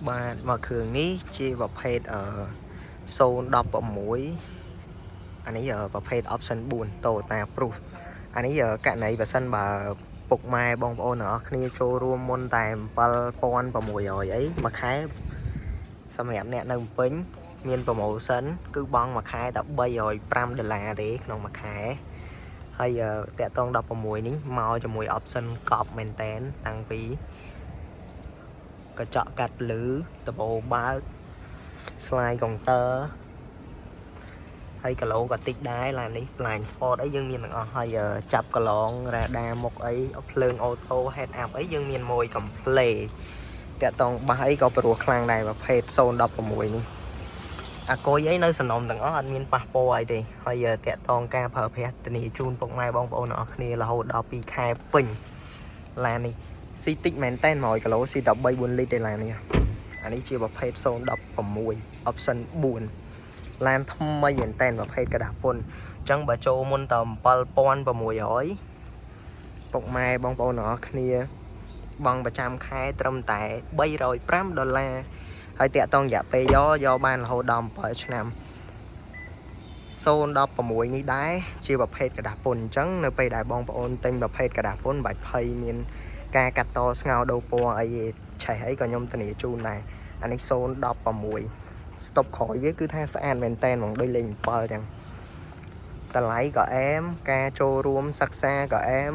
បាទមកគ្រឿងនេះជាប្រភេទ016អានេះប្រភេទ option 4 Toyota Proof អានេះករណីបើសិនបើពុកម៉ែបងប្អូនទាំងអស់គ្នាចូលរួមមុនតែ7600អីមួយខែសម្រាប់អ្នកនៅភ្នំពេញមាន promotion គឺបង់មួយខែតែ$305ទេក្នុងមួយខែហើយតាក់តង16នេះមកជាមួយ option កប់មែនតែនតាំងពីកញ្ចក់កាត់ភ្លឺដបូបើកស្លាយកុងទ័រហើយគីឡូក៏តិចដែរឡាននេះ Blind Spot អីយើងមានទាំងអស់ហើយចាប់កឡងរ៉ាដាមុខអីភ្លើងអូតូ head up អីយើងមានមួយ complete តាក់តងបាសអីក៏ព្រោះខ្លាំងដែរប្រភេទ016នេះអាគុយអីនៅសំណុំទាំងអស់អត់មានប៉ះពាល់អីទេហើយតាក់តងការប្រើប្រាស់ធានាជូនពុកម៉ែបងប្អូនទាំងអស់គ្នារហូតដល់2ខែពេញឡាននេះស៊ីតិចមែនតែន100គីឡូស៊ីតែ3-4លីត្រទេឡាននេះអានេះជាប្រភេទ016 option 4ឡានថ្មីមែនតែនប្រភេទกระดาษពុនអញ្ចឹងបើចូលមុនត7600ពុកម៉ែបងប្អូនទាំងអស់គ្នាបង់ប្រចាំខែត្រឹមតែ$305ហើយតាក់តងរយៈពេលយកបានរហូតដល់7ឆ្នាំ016នេះដែរជាប្រភេទกระดาษពុនអញ្ចឹងនៅពេលដែលបងប្អូនទិញប្រភេទกระดาษពុនបាច់ភ័យមានការកាត់តស្ងោដូរពណ៌អីឆេះអីក៏ខ្ញុំធានាជូនដែរអានេះ016 stop ក្រោយវាគឺថាស្អាតមែនតែនហ្មងដូចលេខ7ចឹងតម្លៃក៏អែមការចូលរួមសិក្សាក៏អែម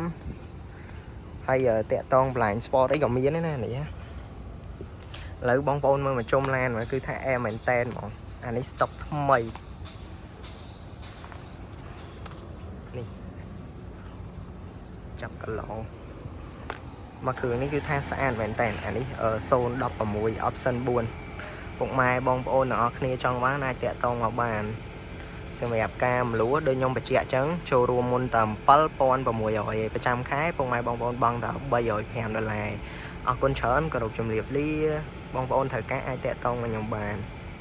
ហើយតាក់តង Blind Spot អីក៏មានដែរណានេះឥឡូវបងប្អូនមើលមកជុំឡានមកគឺថាអែមមែនតែនហ្មងអានេះ stock ថ្មីនេះចាប់កន្លងមកគ្រឿងនេះគឺថាស្អាតមែនតែនអានេះ016 option 4ពុកម៉ែបងប្អូនទាំងអស់គ្នាចង់បានអាចតាក់ទងមកបានសម្រាប់ការមលួដូចខ្ញុំបញ្ជាក់អញ្ចឹងចូលរួមមុនតែ$7600ប្រចាំខែពុកម៉ែបងប្អូនបង់តែ$305អរគុណច្រើនគោរពជំរាបលាបងប្អូនត្រូវការអាចតាក់ទងមកខ្ញុំបាន